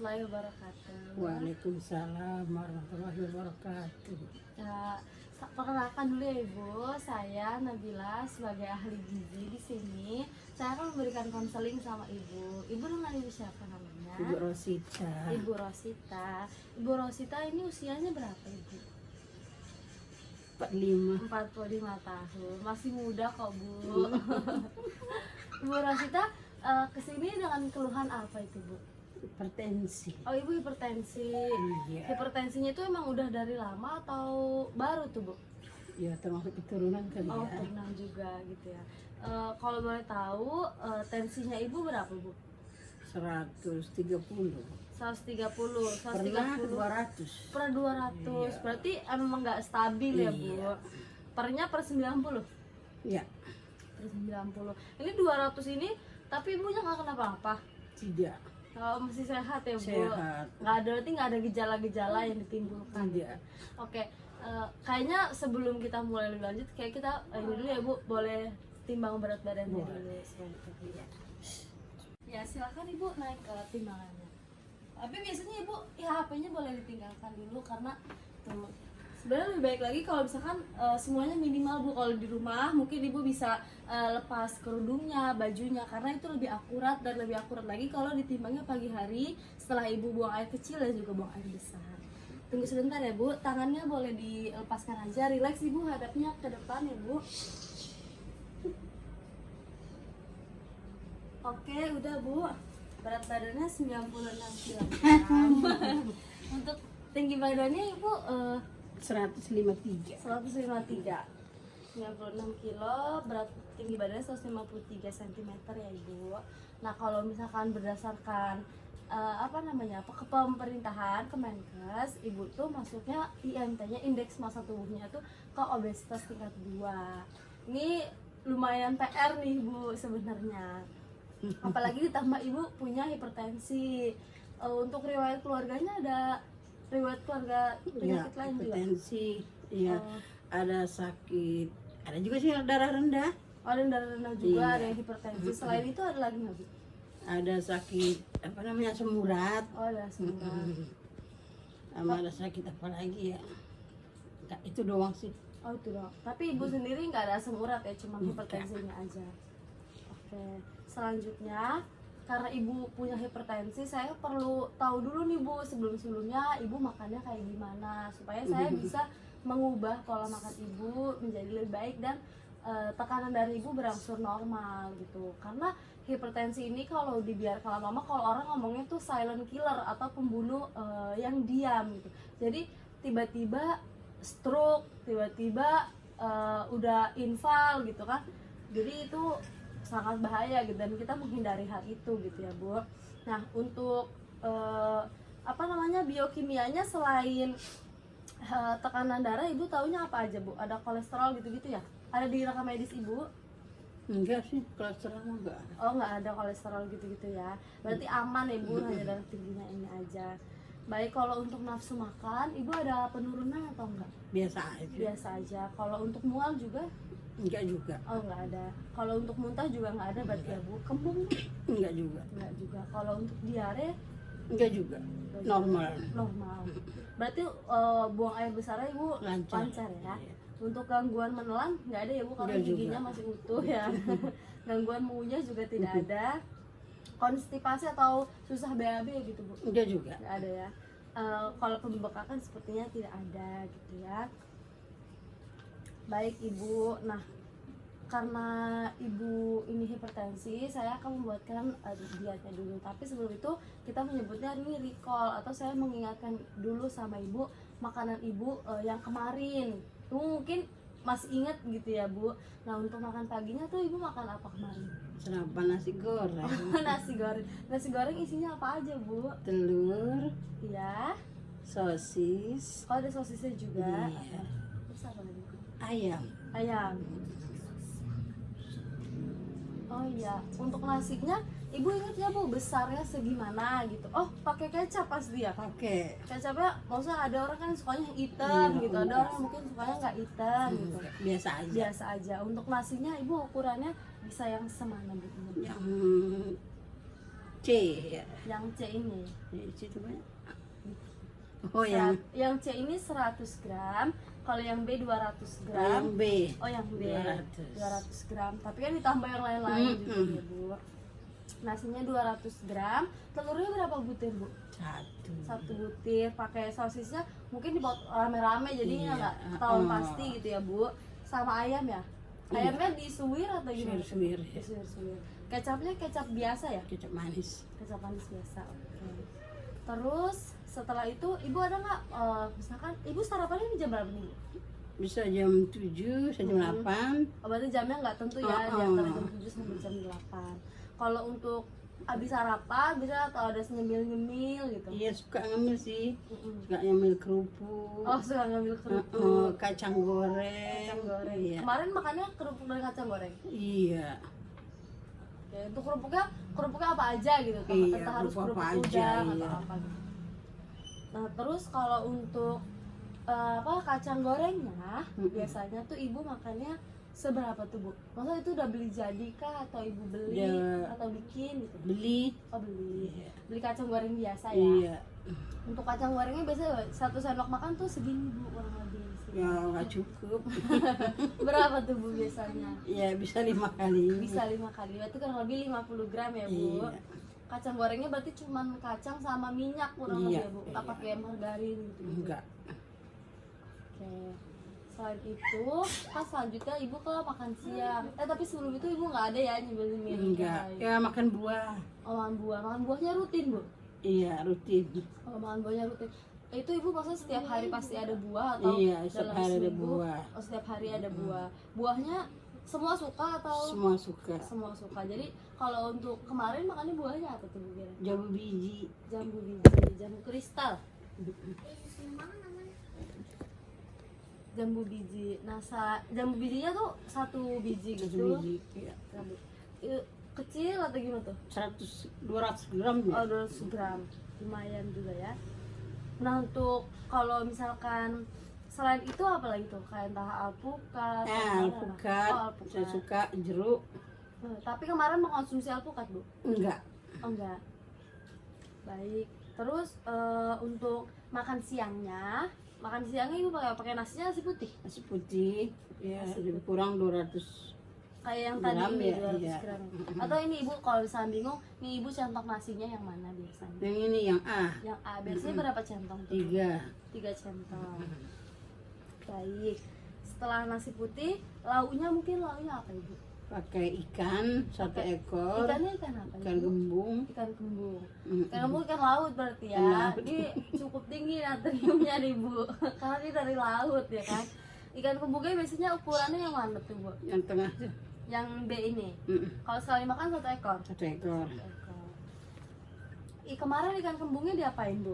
warahmatullahi wabarakatuh. Waalaikumsalam warahmatullahi wabarakatuh. Ya, perkenalkan dulu ya Ibu, saya Nabila sebagai ahli gizi di sini. Saya akan memberikan konseling sama Ibu. Ibu dengan Ibu siapa namanya? Ibu Rosita. Ibu Rosita. Ibu Rosita ini usianya berapa Ibu? 45. 45 tahun. Masih muda kok Bu. Ibu Rosita kesini dengan keluhan apa itu Bu? Hipertensi. Oh Ibu hipertensi. Iya. Hipertensinya itu emang udah dari lama atau baru tuh Bu? Ya termasuk keturunan kali Oh ya. pernah juga gitu ya. Kalau boleh tahu tensinya Ibu berapa Bu? 130. 130, Pernah 130. 200. Per 200. Iya. Berarti emang nggak stabil ya Bu? Iya. Pernya per 90. Ya, Per 90. Ini 200 ini tapi ibunya nggak kenapa-napa. tidak. Masih sehat ya Bu? Sehat. Berarti nggak ada gejala-gejala yang ditimbulkan. Tidak. Oke, kayaknya sebelum kita mulai lebih lanjut, kayak kita ini dulu ya Bu, boleh timbang berat badannya Boleh. dulu sebentar. Ya silakan Ibu naik ke timbangannya. Tapi biasanya Ibu, ya HP-nya boleh ditinggalkan dulu karena tuh, sebenarnya lebih baik lagi kalau misalkan semuanya minimal Bu. Kalau di rumah mungkin Ibu bisa lepas kerudungnya, bajunya, karena itu lebih akurat dan lebih akurat lagi kalau ditimbangnya pagi hari setelah Ibu buang air kecil dan juga buang air besar. Tunggu sebentar ya Bu, tangannya boleh dilepaskan aja, relax Ibu, hadapnya ke depan ya Bu. Oke, udah Bu. Berat badannya 96 kg. Untuk tinggi badannya Ibu 153. 153. 96 kilo, berat tinggi badannya 153 cm ya Ibu. Nah, kalau misalkan berdasarkan ke pemerintahan Kemenkes, Ibu tuh masuknya IMT-nya, indeks massa tubuhnya tuh ke obesitas tingkat 2. Ini lumayan PR nih Bu sebenarnya. Apalagi ditambah Ibu punya hipertensi. Untuk riwayat keluarganya ada riwayat keluarga Ya, penyakit lain juga. hipertensi. Iya. Oh. Ada sakit. Ada juga sih darah rendah. Oh, ada yang darah rendah juga, Iya. ada yang hipertensi. Selain itu ada lagi nggak Bu? Ada sakit semurat. Oh, ada semua. Sama ada sakit apa lagi ya? Enggak, itu doang sih. Oh itu dong. Tapi Ibu sendiri nggak ada asam urat ya, cuma hipertensinya aja. Oke. Selanjutnya, karena Ibu punya hipertensi, saya perlu tahu dulu nih Bu, sebelum-sebelumnya Ibu makannya kayak gimana supaya saya bisa mengubah pola makan Ibu menjadi lebih baik dan tekanan dari Ibu berangsur normal gitu. Karena hipertensi ini kalau dibiarkan lama-lama, kalau orang ngomongnya tuh silent killer atau pembunuh yang diam gitu. Jadi tiba-tiba stroke, tiba-tiba udah infal gitu kan. Jadi itu sangat bahaya gitu dan kita menghindari hal itu gitu ya Bu. Nah untuk biokimianya selain tekanan darah, Ibu taunya apa aja Bu? Ada kolesterol gitu-gitu ya? Ada di rekam medis Ibu? Enggak sih, kolesterol enggak. Oh nggak ada kolesterol gitu-gitu ya. Berarti aman ya Bu, hanya darah tingginya ini aja. Baik, kalau untuk nafsu makan, Ibu ada penurunan atau enggak? Biasa aja. Biasa aja. Kalau untuk mual juga? Enggak juga. Oh nggak ada. Kalau untuk muntah juga nggak ada berarti ya Bu. Kembung? Enggak juga. Nggak juga. Kalau untuk diare? Enggak juga. Normal. Normal. Berarti buang air besarnya Ibu lancar ya. Iya. Untuk gangguan menelan nggak ada ya Bu, karena Nggak juga. giginya masih utuh ya. Gangguan mengunyah juga tidak ada. Konstipasi atau susah BAB gitu Bu? Enggak juga. Nggak ada ya. Kalau pembekakan sepertinya tidak ada gitu ya. Baik Ibu, nah karena Ibu ini hipertensi, saya akan membuatkan dietnya dulu. Tapi sebelum itu kita menyebutnya ini recall, atau saya mengingatkan dulu sama Ibu makanan Ibu yang kemarin. Ibu mungkin masih ingat gitu ya Bu. Nah untuk makan paginya tuh Ibu makan apa kemarin? Sarapan nasi goreng. Nasi goreng. Nasi goreng isinya apa aja Bu? Telur, Iya. sosis, Oh ada sosisnya juga. Iya. Terus apa lagi? ayam. Ayam. Oh iya, untuk nasinya Ibu ingat ya Bu besarnya segimana gitu? Oh pakai kecap pasti ya? Oke. Kecapnya, maksudnya ada orang kan sukanya yang hitam Iya, gitu, ada enggak. orang yang mungkin sukanya nggak hitam gitu. Biasa aja. Biasa aja. Untuk nasinya Ibu ukurannya bisa yang semana Bu? Yang C ya. Yang C ini. C itu banyak. Oh yang C ini 100 gram, kalau yang B 200 yang gram. B. Oh yang B 200. 200 gram, tapi kan ditambah yang lain-lain juga ya Bu. Nasinya 200 gram, telurnya berapa butir Bu? Satu butir, pakai sosisnya mungkin dibuat rame-rame jadinya Iya. nggak ketahuan pasti gitu ya Bu. Sama ayam ya? Ayamnya disuwir atau gimana? Suwir-suwir ya. Disuwir-suwir. Kecapnya kecap biasa ya? Kecap manis. Kecap manis biasa. Oke. Terus setelah itu ibu ada nggak misalkan ibu sarapannya di jam berapa nih Bu? Bisa jam 7, bisa jam 8. Oh, berarti jamnya nggak tentu ya, di antara jam 7 sampai jam 8. Kalau untuk habis sarapan bisa atau ada nyemil-nyemil gitu? Iya suka ngemil sih. Mm-mm. Suka ngemil kerupuk. Oh, suka ngambil kerupuk. Kacang goreng. Kacang goreng. Iya. Kemarin makannya kerupuk dari kacang goreng. Iya. Oke, untuk kerupuknya apa aja gitu? Iya, Entah harus kerupuk kerupuk apa aja, udang iya. atau apa gitu. Nah, terus kalau untuk kacang gorengnya biasanya tuh ibu makannya seberapa tuh Bu? Masa itu udah beli jadi kah atau ibu beli atau bikin gitu? Beli. Oh beli. Iya. Beli kacang goreng biasa ya. Iya. Untuk kacang gorengnya biasanya 1 sendok makan tuh segini Bu kurang lebih. Ya nggak cukup. Berapa tuh Bu biasanya? Ya bisa 5 kali. Bisa 5 kali. Berarti kurang lebih 50 gram ya Bu. Iya. Kacang gorengnya berarti cuman kacang sama minyak kurang Iya, lebih ya Bu. iya. Tak pakai margarin gitu. Enggak. Oke. Selain itu, pas selanjutnya ibu ke makan siang. Tapi sebelum itu ibu nggak ada ya nyemil-nyemil? Enggak. Ya makan buah. Oh, makan buah. Makan buahnya rutin Bu? Iya rutin. Oh, makan buahnya rutin. Itu ibu maksudnya setiap hari pasti ada buah atau Iya, setiap dalam hari ada seminggu? buah. Oh, setiap hari ada buah. Buahnya semua suka atau? Semua suka. Semua suka. Jadi kalau untuk kemarin makannya buahnya apa tuh Bu Kira? Jambu biji. Jambu biji, jambu kristal. Jambu biji. Nah, jambu bijinya tuh 1 biji Satu gitu. biji. Iya. Jambu. Itu kecil atau gimana tuh? 200 gram ya. Oh, 200 gram. Lumayan juga ya. Nah, untuk kalau misalkan selain itu apa lagi tuh? Kayak entah alpukat. atau apa? Alpukat. Oh, alpukat. Saya suka jeruk. Tapi kemarin mengkonsumsi alpukat, Bu? Enggak. Oh, enggak. Baik. Terus untuk makan siangnya ibu pakai nasinya nasi putih. Nasi putih. Ya Nasi lebih kurang 200. Kayak yang tadi Gram ini ya, 200 iya. gram. Atau ini ibu kalau misalnya bingung, nih ibu centok nasinya yang mana biasanya? Yang ini yang A. Yang A biasanya berapa centong tuh? 3. 3 centong. Baik. Setelah nasi putih, lauknya apa ibu? Pakai ikan 1 ekor. Ikannya ikan apa? Ikan Ibu? gembung. Ikan kembung. Mm. Ikan kembung ikan laut berarti ya. Ikan laut. Ini cukup tinggi natriumnya nih Bu. Karena ini dari laut ya kan. Ikan kembungnya biasanya ukurannya yang mana tuh Bu? Yang tengah tuh. Yang B ini. Mm. Kalau sekali makan 1 ekor. 1 ekor. 1 ekor. Kemarin ikan kembungnya diapain Bu?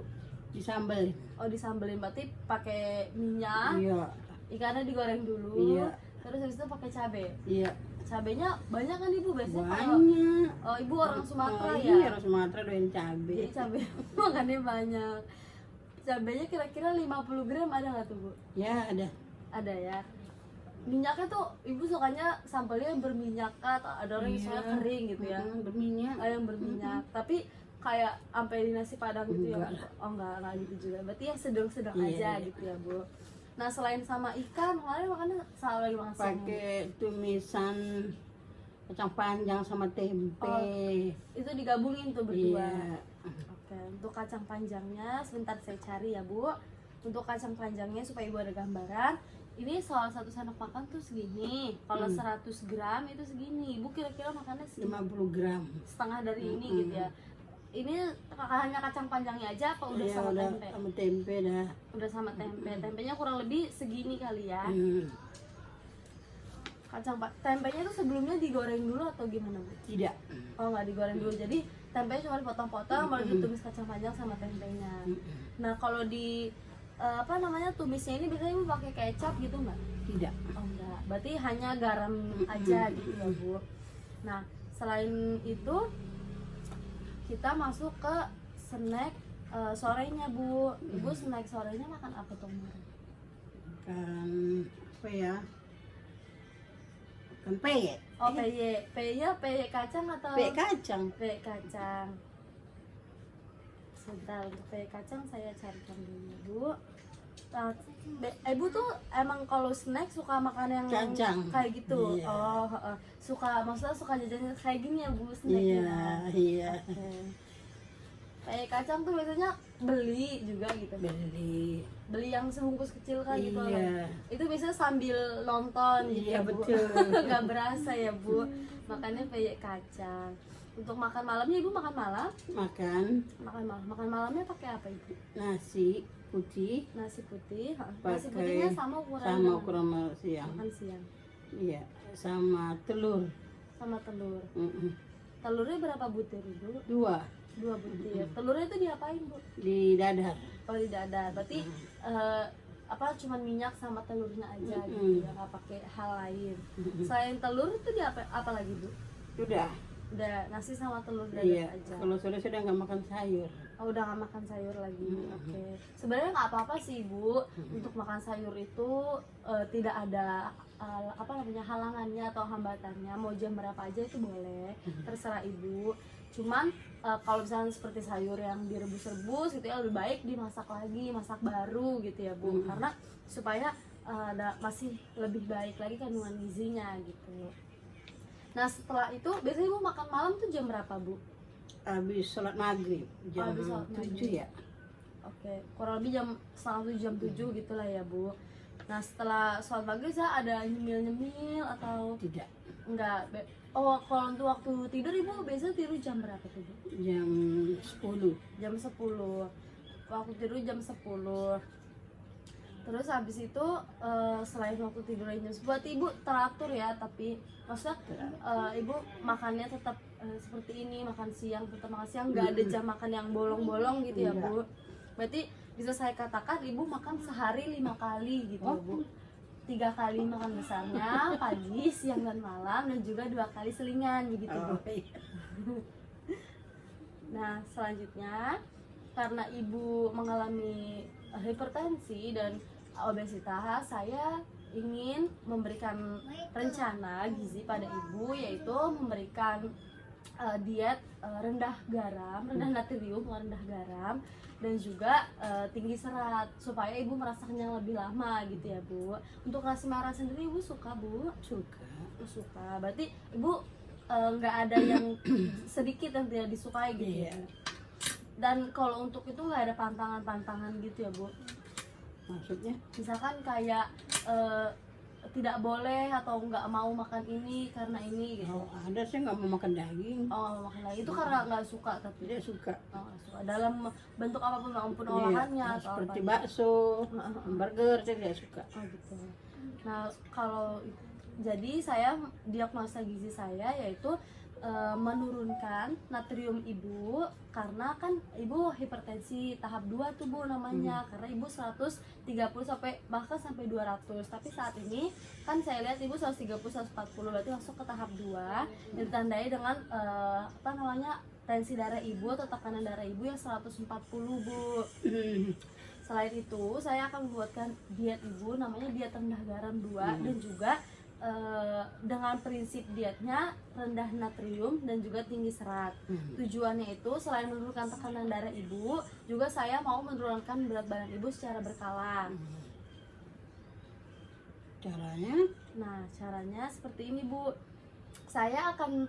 Disambel. Oh disambelin, berarti pakai minyak. Iya. Ikannya digoreng dulu. Iya. Terus habis itu pakai cabai. Iya. Cabainya banyak kan ibu biasanya kalau Banyak. oh ibu orang Sumatera Iya, ya. orang Sumatera doain cabe. Jadi cabai makannya banyak. Cabainya kira-kira 50 gram ada nggak tuh Bu? Ya ada. Ada ya. Minyaknya tuh ibu sukanya sambelnya berminyak kah atau ada orang yang suka kering gitu ya? Berminyak. Ada yang berminyak. Tapi kayak sampai di nasi padang gitu ya? Enggak. Oh enggak gitu juga. Berarti yang sedang-sedang Iya, aja iya. gitu ya Bu. Nah selain sama ikan, kemarin makannya selalu lagi makan siang. Pakai tumisan kacang panjang sama tempe. Oh. Itu digabungin tuh berdua. Iya. Oke, untuk kacang panjangnya sebentar saya cari ya Bu. Untuk kacang panjangnya supaya Ibu ada gambaran. Ini salah satu sendok makan tuh segini. Kalau 100 gram itu segini. Ibu kira-kira makannya segini. 50 gram. Setengah dari ini gitu ya. Ini hanya kacang panjangnya aja apa udah Iya, sama udah tempe? sama tempe dah. Udah sama tempe. Tempenya kurang lebih segini kali ya. Tempenya itu sebelumnya digoreng dulu atau gimana Bu? Tidak. Oh nggak digoreng dulu, jadi tempenya cuma dipotong-potong baru ditumis kacang panjang sama tempenya. Nah kalau di tumisnya ini biasanya Ibu pakai kecap gitu nggak? Tidak. Oh enggak, berarti hanya garam aja gitu ya Bu. Nah selain itu kita masuk ke snack sorenya Bu. Ibu snack sorenya makan apa tuh kemarin? Kan apa ya? Kan peye. Oh peye kacang atau? Peye kacang. Peye kacang. sebentar, untuk peye kacang saya carikan dulu ya Bu. Nah, Ibu tuh emang kalau snack suka makan yang Kacang. kayak gitu? Iya. Oh, suka, maksudnya suka jajan kayak gini ya Bu Iya, snacknya? iya. Oke. Peye kacang tuh biasanya beli juga gitu? Beli yang sebungkus kecil kan gitu Iya. lah. Itu biasanya sambil nonton gitu Iya, ya, Bu. betul. Nggak berasa ya Bu, makannya peye kacang. Untuk makan malamnya Ibu makan malam? Makan Makan malamnya pakai apa Ibu? nasi putih Nasi putih. Nasi Pakai putihnya sama ukuran sama dengan ukuran siang. makan siang. Iya, sama telur. Sama telur. Mm-mm. Telurnya berapa butir Ibu? 2 2 butir. Telurnya itu diapain Bu? di dadar. Oh, di dadar. Berarti cuman minyak sama telurnya aja gitu Mm-mm. ya, nggak pakai hal lain. Selain telur itu apa lagi Bu? Sudah. Udah nasi sama telur dadar Iya. aja. Kalau sudah nggak makan sayur. Oh, udah nggak makan sayur lagi. Oke. Sebenarnya nggak apa-apa sih Bu. Untuk makan sayur itu tidak ada halangannya atau hambatannya. Mau jam berapa aja itu boleh. Terserah Ibu. Cuman kalau misalnya seperti sayur yang direbus-rebus gitu ya, lebih baik dimasak lagi, masak baru gitu ya Bu. Karena supaya masih lebih baik lagi kandungan gizinya gitu. Nah, setelah itu biasanya Ibu makan malam tuh jam berapa Bu? Habis sholat maghrib jam Habis sholat 7 maghrib. ya. Oke, kurang lebih jam setengah 7, jam 7 gitulah ya Bu. Nah, setelah sholat maghrib saya ada nyemil-nyemil atau Tidak. enggak? Oh, kalau untuk waktu tidur Ibu biasanya tidur jam berapa tuh Bu? Jam 10. Jam 10. Waktu tidur jam 10. Terus habis itu selain waktu tidurnya jam 10, berarti Ibu teratur ya, tapi maksudnya Ibu makannya tetap seperti ini, makan siang tetap makan siang, nggak ada jam makan yang bolong-bolong gitu ya Bu. Berarti bisa saya katakan Ibu makan sehari 5 kali gitu ya Bu. 3 kali makan besarnya pagi, siang dan malam, dan juga 2 kali selingan begitu Bu. iya. Nah, selanjutnya karena Ibu mengalami hipertensi dan obesitas, saya ingin memberikan rencana gizi pada Ibu, yaitu memberikan diet rendah garam, rendah natrium, rendah garam, dan juga tinggi serat supaya Ibu merasakannya lebih lama gitu ya Bu. Untuk nasi merah sendiri Ibu suka Bu? Suka. Suka. Berarti Ibu nggak ada yang sedikit yang tidak disukai gitu ya. Iya. Dan kalau untuk itu nggak ada pantangan-pantangan gitu ya Bu. Maksudnya? Misalkan kayak tidak boleh atau nggak mau makan ini karena ini gitu. Oh, ada sih nggak mau makan daging. Oh, nggak mau makan lagi itu karena nggak suka tapi. Dia suka. Oh, nggak suka. Dalam bentuk apapun, maupun Iya, olahannya atau seperti apa. bakso, burger dia tidak suka. Oh gitu. Nah, jadi saya diagnosa gizi saya yaitu menurunkan natrium Ibu, karena kan Ibu hipertensi tahap 2 tuh Bu namanya, karena Ibu 130 sampai bahkan sampai 200. Tapi saat ini kan saya lihat Ibu 130 140, berarti masuk ke tahap 2, dan ditandai dengan tensi darah Ibu atau tekanan darah Ibu yang 140 Bu. Selain itu, saya akan membuatkan diet Ibu namanya diet rendah garam 2, dan juga dengan prinsip dietnya rendah natrium dan juga tinggi serat. Tujuannya itu selain menurunkan tekanan darah Ibu, juga saya mau menurunkan berat badan Ibu secara berkala. Caranya? Nah, caranya seperti ini Bu. Saya akan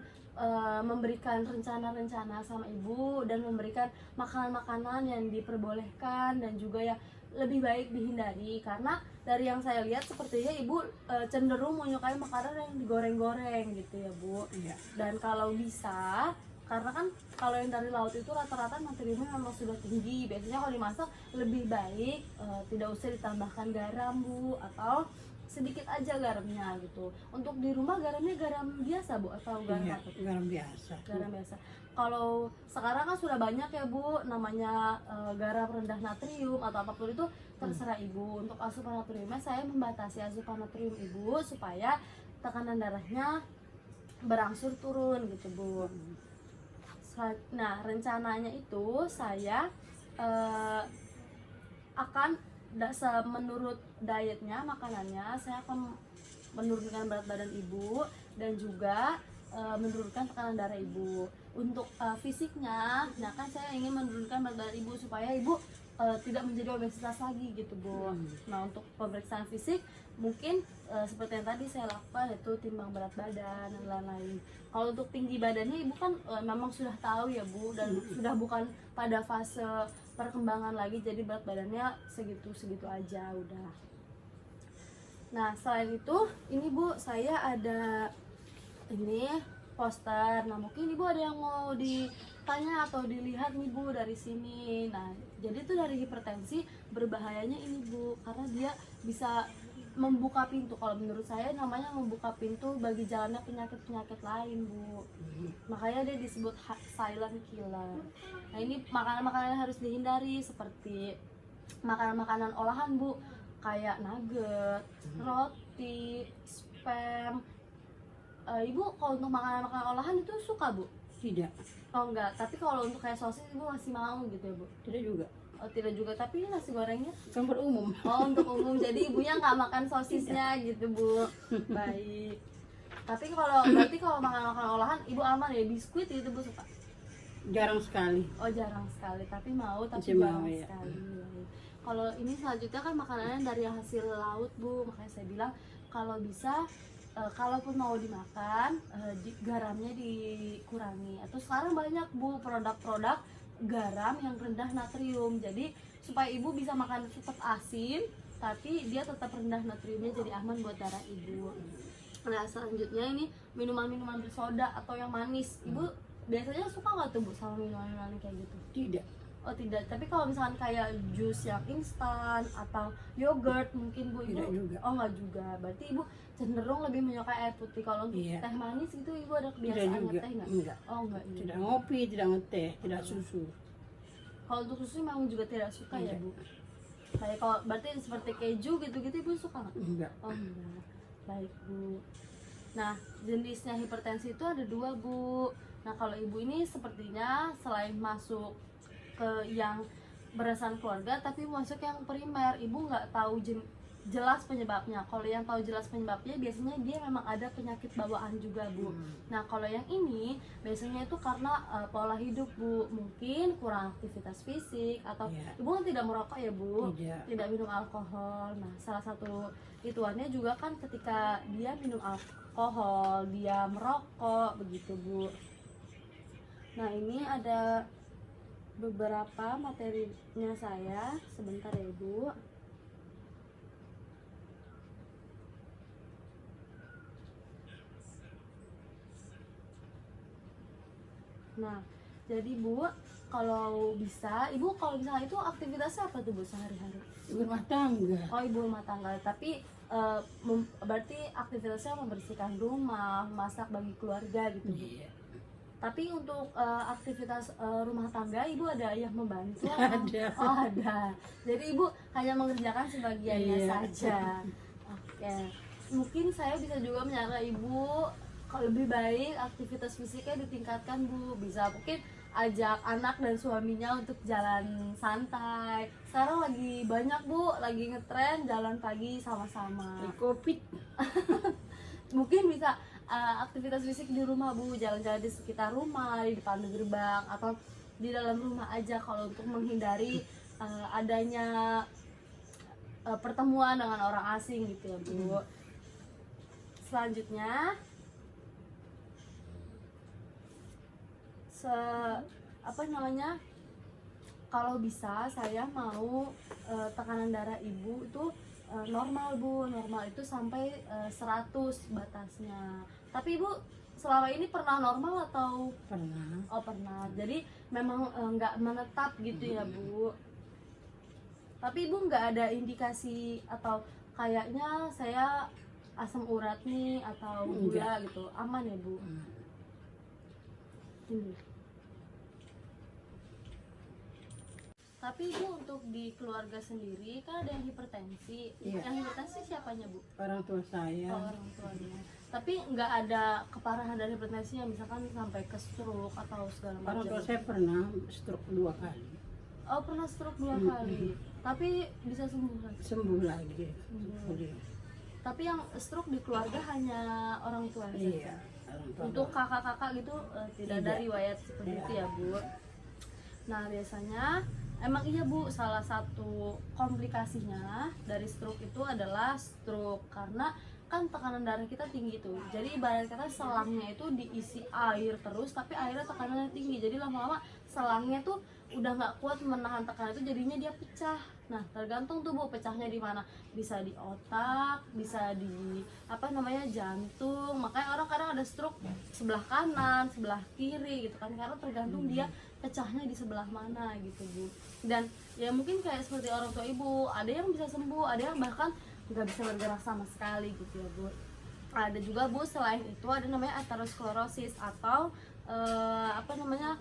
memberikan rencana-rencana sama Ibu dan memberikan makanan-makanan yang diperbolehkan dan juga yang lebih baik dihindari, karena dari yang saya lihat sepertinya Ibu cenderung menyukai makanan yang digoreng-goreng gitu ya Bu. Iya. Dan kalau bisa, karena kan kalau yang dari laut itu rata-rata natriumnya memang sudah tinggi, biasanya kalau dimasak lebih baik tidak usah ditambahkan garam Bu, atau sedikit aja garamnya gitu. Untuk di rumah garamnya garam biasa Bu atau garam Iya, apa tuh? garam biasa. Garam biasa. Kalau sekarang kan sudah banyak ya Bu namanya garam rendah natrium atau apapun itu, terserah Ibu. Untuk asupan natriumnya saya membatasi asupan natrium Ibu supaya tekanan darahnya berangsur turun gitu Bu. Nah, rencananya itu saya akan menurut dietnya, makanannya saya akan menurunkan berat badan Ibu, dan juga menurunkan tekanan darah ibu. Untuk fisiknya, nah kan saya ingin menurunkan berat badan ibu supaya ibu tidak menjadi obesitas lagi gitu Bu. Nah untuk pemeriksaan fisik mungkin seperti yang tadi saya lakukan, yaitu timbang berat badan dan lain-lain. Kalau untuk tinggi badannya ibu kan memang sudah tahu ya Bu, dan sudah bukan pada fase perkembangan lagi, jadi berat badannya segitu-segitu aja udah. Nah selain itu ini Bu, saya ada ini poster. Nah mungkin ibu ada yang mau ditanya atau dilihat nih Bu dari sini. Nah jadi itu dari hipertensi berbahayanya ini Bu, karena dia bisa membuka pintu, kalau menurut saya namanya membuka pintu bagi jalannya penyakit-penyakit lain Bu. Makanya dia disebut silent killer. Nah ini makanan-makanan yang harus dihindari seperti makanan-makanan olahan Bu, kayak nugget, roti, spam. Ibu kalau untuk makanan-makanan olahan itu suka Bu? Tidak. Oh enggak, tapi kalau untuk kayak sosis ibu masih mau gitu ya Bu? Tidak juga. Oh tidak juga, tapi ini nasi gorengnya? Kan berumum. Oh untuk umum, jadi ibunya nggak makan sosisnya gitu Bu. Baik. Tapi kalau berarti kalau makanan-makanan olahan ibu aman ya, biskuit itu Bu suka? Jarang sekali. Oh jarang sekali, tapi mau tapi Masih mau, jarang ya. sekali. Baik. Kalau ini selanjutnya kan makanannya dari hasil laut Bu, makanya saya bilang kalau bisa kalaupun mau dimakan garamnya dikurangi. Atau sekarang banyak Bu produk-produk garam yang rendah natrium, jadi supaya ibu bisa makan tetap asin tapi dia tetap rendah natriumnya, jadi aman buat darah ibu. Nah selanjutnya ini minuman-minuman bersoda atau yang manis, ibu biasanya suka nggak tuh Bu sama minuman-minuman kayak gitu? Tidak. Oh tidak, tapi kalau misalkan kayak jus yang instan atau yogurt mungkin Bu ibu? Tidak juga. Oh nggak juga, berarti ibu cenderung lebih menyukai air putih. Kalau untuk Iya. teh manis itu ibu ada Tidak kebiasaan juga. ngeteh nggak? Enggak. Oh enggak juga. Tidak ngopi, tidak ngeteh, tidak susu. Kalau untuk susu memang juga tidak suka ya Tidak. Bu? Kayak kalau berarti seperti keju gitu-gitu ibu suka nggak? Enggak. Oh enggak. Baik Bu. Nah jenisnya hipertensi itu ada 2 Bu. Nah kalau ibu ini sepertinya selain masuk ke yang berdasarkan keluarga, tapi masuk yang primer, ibu nggak tahu jelas penyebabnya. Kalau yang tahu jelas penyebabnya biasanya dia memang ada penyakit bawaan juga Bu. Nah kalau yang ini biasanya itu karena pola hidup Bu, mungkin kurang aktivitas fisik atau Iya. ibu kan tidak merokok ya Bu, Tidak. tidak minum alkohol. Nah salah satu ituannya juga kan ketika dia minum alkohol, dia merokok begitu Bu. Nah ini ada beberapa materinya saya, sebentar ya Bu. Nah jadi Bu, kalau bisa ibu kalau misalnya itu aktivitasnya apa tuh Bu sehari-hari? Rumah tangga. Oh ibu rumah tangga, tapi berarti aktivitasnya membersihkan rumah, masak bagi keluarga gitu Bu. Iya. Tapi untuk aktivitas rumah tangga ibu ada yang membantu? Ada. Oh ada. Jadi ibu hanya mengerjakan sebagiannya Iya. saja. Oke. Mungkin saya bisa juga menyarankan ibu kalau lebih baik aktivitas fisiknya ditingkatkan Bu. Bisa mungkin ajak anak dan suaminya untuk jalan santai. Sekarang lagi banyak Bu, lagi ngetren jalan pagi sama-sama. Covid. Mungkin bisa aktivitas fisik di rumah Bu, jalan-jalan di sekitar rumah, di depan gerbang atau di dalam rumah aja, kalau untuk menghindari adanya pertemuan dengan orang asing gitu ya Bu. Selanjutnya kalau bisa saya mau tekanan darah ibu itu normal Bu, normal itu sampai 100 batasnya. Tapi ibu selama ini pernah normal atau? Pernah. Oh pernah, jadi memang nggak menetap gitu ya Bu. Tapi ibu nggak ada indikasi atau kayaknya saya asam urat nih atau gula gitu, aman ya Bu? Ini. Tapi ibu untuk di keluarga sendiri kan ada yang hipertensi. Iya. Yang hipertensi siapanya Bu? Orang tua saya. Oh, orang tuanya. Tapi nggak ada keparahan dari hipertensinya, misalkan sampai ke stroke atau segala Orang macam. tua saya pernah stroke 2 kali. Oh pernah stroke 2 kali. Tapi bisa sembuh kan? Sembuh lagi. Sembuh. Kemudian. Tapi yang stroke di keluarga hanya orang tua saja. Iya. orang tua Untuk doang. kakak-kakak gitu tidak ada Tidak. riwayat seperti Tidak itu ya Bu. Nah biasanya emang iya Bu, salah satu komplikasinya dari stroke itu adalah stroke karena kan tekanan darah kita tinggi tuh. Jadi ibarat kata selangnya itu diisi air terus tapi airnya tekanannya tinggi. Jadi lama-lama selangnya tuh udah nggak kuat menahan tekanan itu, jadinya dia pecah. Nah tergantung tuh Bu pecahnya di mana, bisa di otak, bisa di apa namanya jantung. Makanya orang kadang ada stroke sebelah kanan, sebelah kiri gitu kan, karena tergantung dia pecahnya di sebelah mana gitu Bu. Dan ya mungkin kayak seperti orang tua ibu, ada yang bisa sembuh, ada yang bahkan nggak bisa bergerak sama sekali gitu ya Bu. Ada juga Bu, selain itu ada namanya aterosklerosis atau apa namanya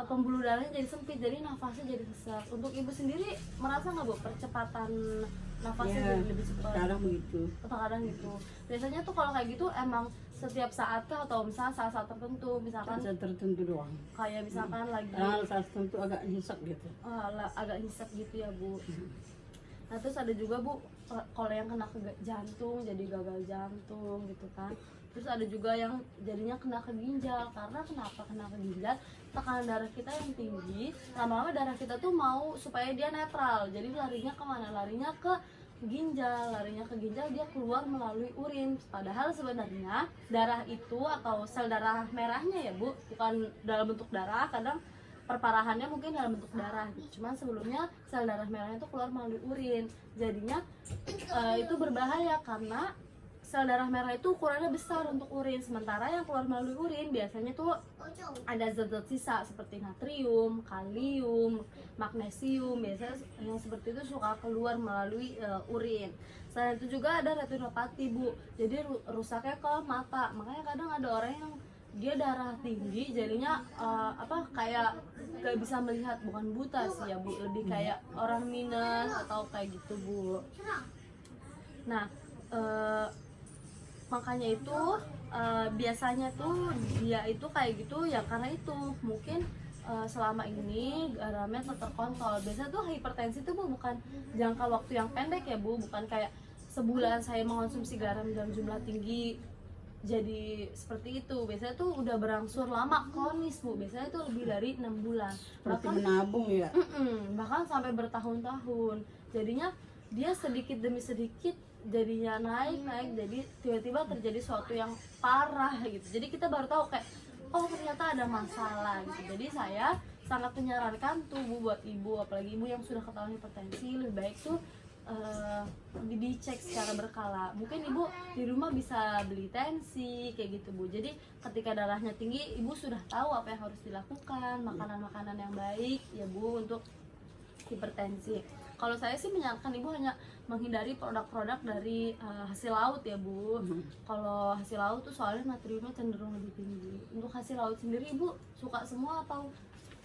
pembuluh darahnya jadi sempit, jadi nafasnya jadi sesak. Untuk ibu sendiri merasa nggak Bu percepatan nafasnya Ya, jadi lebih cepat? sekarang begitu. Kadang gitu. Biasanya tuh kalau kayak gitu emang setiap saat kah atau misalnya saat-saat tertentu, misalkan Saat tertentu doang. kayak misalkan lagi Saat tertentu agak nyesek gitu. agak nyesek gitu ya Bu. Nah terus ada juga Bu, kalau yang kena ke jantung jadi gagal jantung gitu kan. Terus ada juga yang jadinya kena ke ginjal. Karena kenapa kena ke ginjal? Tekanan darah kita yang tinggi, lama-lama darah kita tuh mau supaya dia netral, jadi larinya kemana? Larinya ke ginjal. Larinya ke ginjal, dia keluar melalui urin. Padahal sebenarnya darah itu atau sel darah merahnya ya Bu, bukan dalam bentuk darah, kadang perparahannya mungkin dalam bentuk darah gitu. Cuman sebelumnya sel darah merahnya itu keluar melalui urin, jadinya itu berbahaya karena sel darah merah itu ukurannya besar untuk urin, sementara yang keluar melalui urin biasanya tuh ada zat-zat sisa seperti natrium, kalium, magnesium. Biasanya yang seperti itu suka keluar melalui urin. Selain itu juga ada retinopati Bu, jadi rusaknya ke mata. Makanya kadang ada orang yang dia darah tinggi jadinya kayak gak bisa melihat, bukan buta sih ya Bu, lebih kayak orang minus atau kayak gitu Bu. Nah makanya itu biasanya tuh dia itu kayak gitu ya karena itu mungkin selama ini garamnya terkontrol. Biasanya tuh hipertensi itu Bu bukan jangka waktu yang pendek ya Bu, bukan kayak sebulan saya mengonsumsi garam dalam jumlah tinggi jadi seperti itu. Biasanya tuh udah berangsur lama, kronis Bu, biasanya tuh lebih dari 6 bulan Seperti bahkan menabung ya. bahkan sampai bertahun-tahun. Jadinya dia sedikit demi sedikit jadinya naik, jadi tiba-tiba terjadi sesuatu yang parah gitu. Jadi kita baru tahu kayak oh ternyata ada masalah gitu. Jadi saya sangat menyarankan tuh Bu, buat ibu, apalagi ibu yang sudah ketahuan hipertensi, lebih baik tuh dicek secara berkala. Mungkin ibu di rumah bisa beli tensi kayak gitu Bu. Jadi ketika darahnya tinggi, ibu sudah tahu apa yang harus dilakukan, makanan-makanan yang baik ya Bu untuk hipertensi. Kalau saya sih menyarankan ibu hanya menghindari produk-produk dari hasil laut ya Bu. Kalau hasil laut tuh soalnya natriumnya cenderung lebih tinggi. Untuk hasil laut sendiri ibu suka semua atau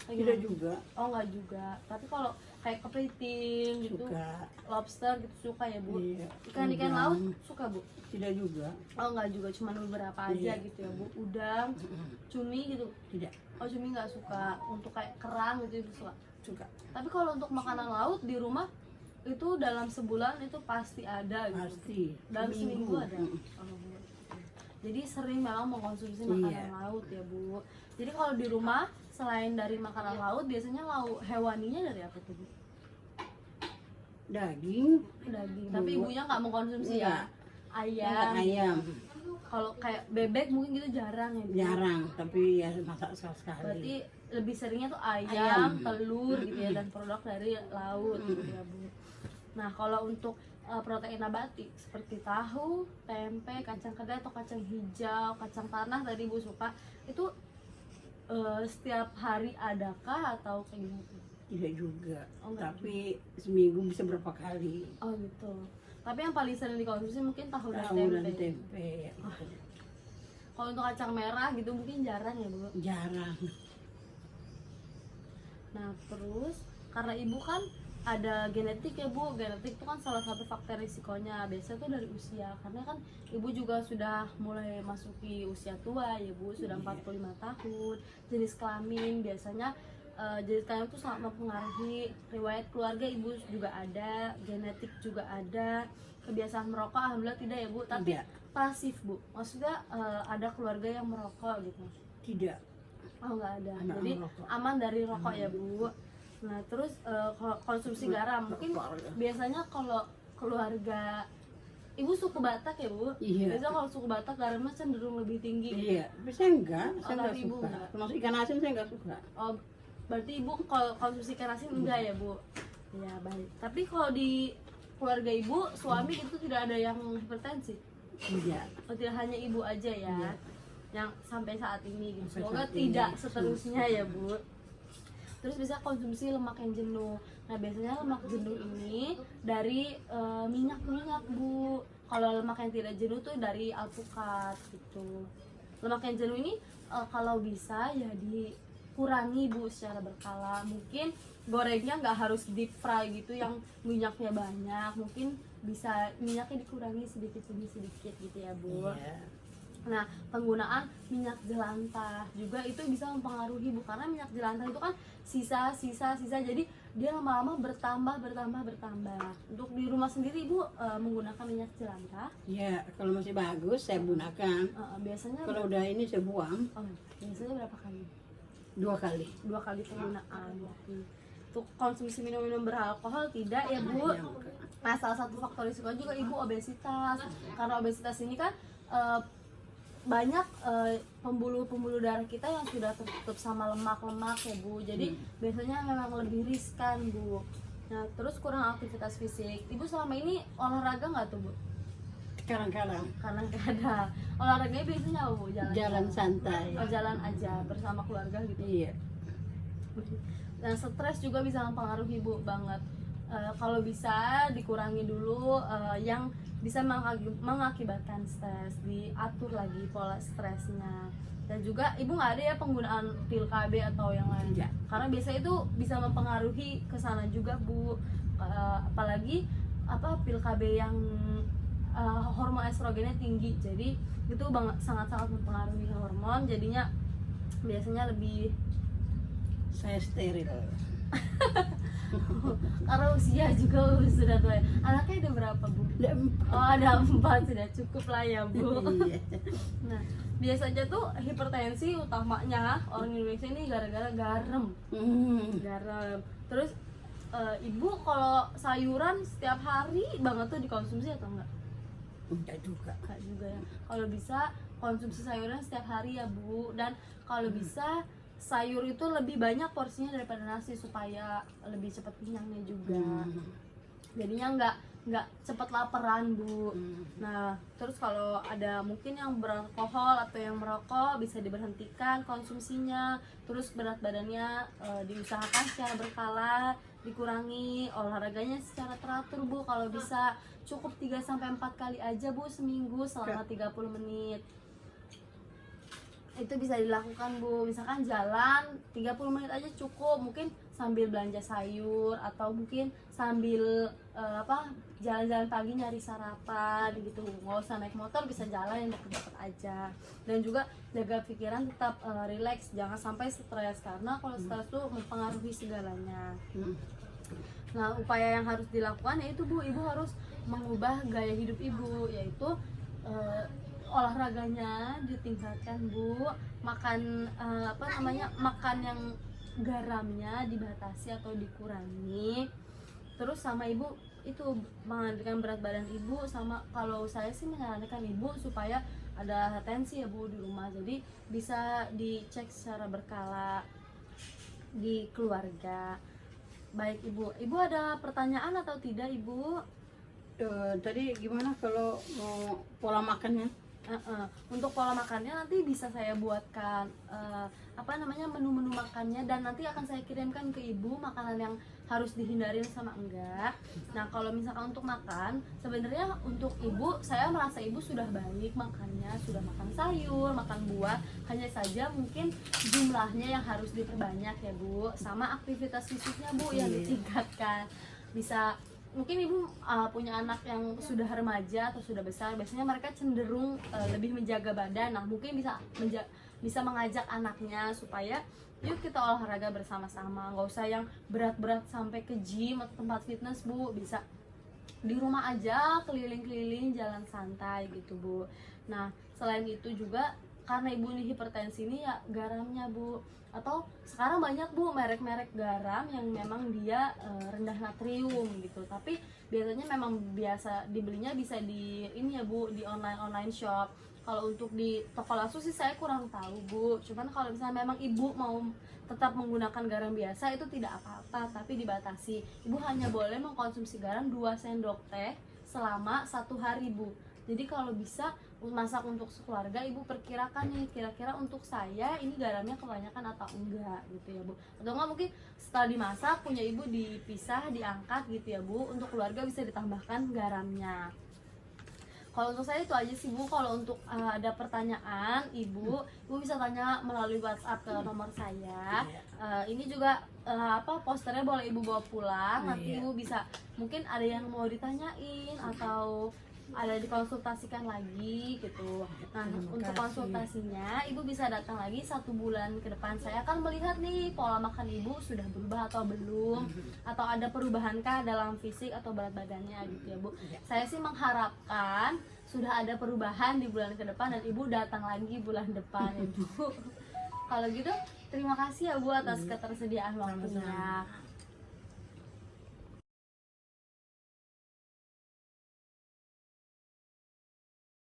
kayak Tidak gimana? juga. Oh nggak juga. Tapi kalau kayak kepiting gitu, Suka. lobster gitu suka ya Bu. Iya. Ikan-ikan Udang. laut suka Bu? Tidak juga. Oh nggak juga, cuma beberapa aja Iya. gitu ya Bu. Udang, cumi gitu. Tidak Oh cumi nggak suka. Untuk kayak kerang gitu ibu suka. suka. Tapi kalau untuk makanan laut di rumah itu dalam sebulan itu pasti ada gitu. Pasti. Dalam seminggu ada. Mm. Oh, Bu. Jadi sering memang mengkonsumsi makanan Iya. laut ya Bu. Jadi kalau di rumah selain dari makanan laut biasanya lauk hewaninya dari apa tuh Bu? Daging. Daging. Tapi Bu. ibunya nggak mengkonsumsi Enggak. ya. Ayam. Enggak, ayam. Kalau kayak bebek mungkin gitu jarang ya Bu. Jarang, tapi ya masak sekali. Berarti lebih seringnya tuh ayam, Ayam. telur gitu ya, dan produk dari laut gitu ya Bu. Nah kalau untuk protein nabati seperti tahu, tempe, kacang kedelai atau kacang hijau, kacang tanah tadi Bu suka, itu setiap hari adakah atau kayak gimana tuh? Tidak juga. Oh, enggak Tapi seminggu bisa berapa kali. Oh gitu. Tapi yang paling sering dikonsumsi mungkin tahu dan Tahu dan tempe. tempe. Kalau untuk kacang merah gitu mungkin jarang ya Bu. Jarang. Nah terus karena ibu kan ada genetik ya Bu, genetik itu kan salah satu faktor risikonya. Biasanya tuh dari usia, karena kan ibu juga sudah mulai masuki usia tua ya Bu, sudah 45 tahun. Jenis kelamin biasanya jenis kelamin itu sangat mempengaruhi. Riwayat keluarga ibu juga ada, genetik juga ada. Kebiasaan merokok alhamdulillah tidak ya Bu, tapi Tidak. pasif bu, maksudnya ada keluarga yang merokok gitu? Tidak. Oh nggak ada, Anak jadi merokok. aman dari rokok ya bu. Nah terus kalau konsumsi garam, mungkin biasanya kalau keluarga ibu suku Batak ya bu, Iya. biasanya kalau suku Batak garamnya cenderung lebih tinggi. Iya, tapi saya enggak tapi ibu suka. enggak. Termasuk ikan asin saya enggak suka. Oh berarti ibu kalau konsumsi ikan asin enggak ya bu? Ya baik. Tapi kalau di keluarga ibu, suami itu tidak ada yang hipertensi? Tidak. Oh tidak, hanya ibu aja ya, Iya. yang sampai saat ini gitu. Sampai Semoga saat ini. tidak seterusnya ya bu. Terus bisa konsumsi lemak yang jenuh. Nah biasanya lemak jenuh ini dari minyak bu. Kalau lemak yang tidak jenuh tuh dari alpukat gitu. Lemak yang jenuh ini kalau bisa ya dikurangi bu secara berkala. Mungkin gorengnya nggak harus deep fry gitu yang minyaknya banyak. Mungkin bisa minyaknya dikurangi sedikit demi sedikit gitu ya bu. Iya. Nah, penggunaan minyak jelantah juga itu bisa mempengaruhi bu, karena minyak jelantah itu kan sisa, jadi dia lama-lama bertambah. Untuk di rumah sendiri ibu menggunakan minyak jelantah? Iya, kalau masih bagus saya gunakan. Biasanya Kalau udah ini saya buang biasanya berapa kali? 2 kali. 2 kali penggunaan. Untuk konsumsi minum-minum beralkohol tidak ya bu. Nah, salah satu faktor risiko juga ibu obesitas, karena obesitas ini kan banyak pembuluh darah kita yang sudah tertutup sama lemak ya bu, jadi biasanya memang lebih riskan bu. Nah terus kurang aktivitas fisik, ibu selama ini olahraga nggak tuh bu? Kadang-kadang Karena nggak ada olahraganya, biasanya apa bu? jalan santai. Oh, jalan aja bersama keluarga gitu. Iya. Dan stres juga bisa mempengaruhi bu banget. Kalau bisa dikurangi dulu yang bisa mengakibatkan stres, diatur lagi pola stresnya. Dan juga ibu nggak ada ya penggunaan pil KB atau yang lain, Tidak. karena biasanya itu bisa mempengaruhi ke sana juga bu. Apalagi pil KB yang hormon estrogennya tinggi, jadi itu sangat-sangat mempengaruhi hormon, jadinya biasanya lebih Saya steril. karena usia juga sudah tua. Anaknya ada berapa bu? Ada 4. Oh ada 4, sudah cukup lah ya bu. Iya. Nah biasanya tuh hipertensi utamanya orang Indonesia ini gara-gara garam. Garam. Terus ibu kalau sayuran setiap hari banget tuh dikonsumsi atau enggak? Enggak juga. Enggak juga ya. Kalau bisa konsumsi sayuran setiap hari ya bu. Dan kalau bisa sayur itu lebih banyak porsinya daripada nasi supaya lebih cepat kenyangnya juga. Jadinya nggak cepat laparan bu. Nah terus kalau ada mungkin yang beralkohol atau yang merokok bisa diberhentikan konsumsinya. Terus berat badannya diusahakan secara berkala, dikurangi, olahraganya secara teratur bu. Kalau bisa cukup 3-4 kali aja bu seminggu selama 30 menit. Itu bisa dilakukan bu, misalkan jalan 30 menit aja cukup, mungkin sambil belanja sayur atau mungkin sambil jalan-jalan pagi nyari sarapan gitu, nggak usah naik motor, bisa jalan yang deket-deket aja. Dan juga jaga pikiran tetap relax, jangan sampai stres, karena kalau stres tuh mempengaruhi segalanya. Nah upaya yang harus dilakukan yaitu bu, ibu harus mengubah gaya hidup ibu, yaitu olahraganya ditingkatkan bu, makan makan yang garamnya dibatasi atau dikurangi. Terus sama ibu itu mengendalikan berat badan ibu, sama kalau saya sih menyarankan ibu supaya ada tensi ya bu di rumah, jadi bisa dicek secara berkala di keluarga. Baik ibu ada pertanyaan atau tidak ibu? Tadi gimana kalau pola makannya? Untuk pola makannya nanti bisa saya buatkan menu-menu makannya, dan nanti akan saya kirimkan ke ibu makanan yang harus dihindarin sama enggak. Nah kalau misalkan untuk makan, sebenarnya untuk ibu, saya merasa ibu sudah baik makannya, sudah makan sayur, makan buah, hanya saja mungkin jumlahnya yang harus diperbanyak ya bu, sama aktivitas fisiknya bu yang ditingkatkan. Bisa mungkin ibu punya anak yang sudah remaja atau sudah besar, biasanya mereka cenderung lebih menjaga badan. Nah mungkin bisa mengajak anaknya supaya yuk kita olahraga bersama-sama, nggak usah yang berat-berat sampai ke gym atau tempat fitness bu, bisa di rumah aja, keliling-keliling, jalan santai gitu Bu. Nah selain itu juga karena ibu ini hipertensi ini ya garamnya Bu, atau sekarang banyak Bu merek-merek garam yang memang dia rendah natrium gitu, tapi biasanya memang biasa dibelinya bisa di ini ya Bu, di online shop. Kalau untuk di toko langsung sih saya kurang tahu Bu, cuman kalau misalnya memang ibu mau tetap menggunakan garam biasa itu tidak apa-apa, tapi dibatasi. Ibu hanya boleh mengkonsumsi garam 2 sendok teh selama 1 hari Bu. Jadi kalau bisa masak untuk sekeluarga, ibu perkirakan nih kira-kira untuk saya ini garamnya kebanyakan atau enggak gitu ya Bu. Atau enggak mungkin setelah dimasak punya ibu dipisah, diangkat gitu ya Bu, untuk keluarga bisa ditambahkan garamnya. Kalau untuk saya itu aja sih Bu. Kalau untuk ada pertanyaan ibu bisa tanya melalui WhatsApp ke nomor saya. Ini juga posternya boleh ibu bawa pulang. Nanti ibu bisa, mungkin ada yang mau ditanyain atau ada dikonsultasikan lagi gitu. Nah untuk konsultasinya ibu bisa datang lagi 1 bulan ke depan. Saya akan melihat nih pola makan ibu sudah berubah atau belum, atau ada perubahankah dalam fisik atau berat badannya gitu ya Bu. Saya sih mengharapkan sudah ada perubahan di bulan ke depan dan ibu datang lagi bulan depan ya Bu. Kalau gitu terima kasih ya Bu atas ketersediaan waktunya.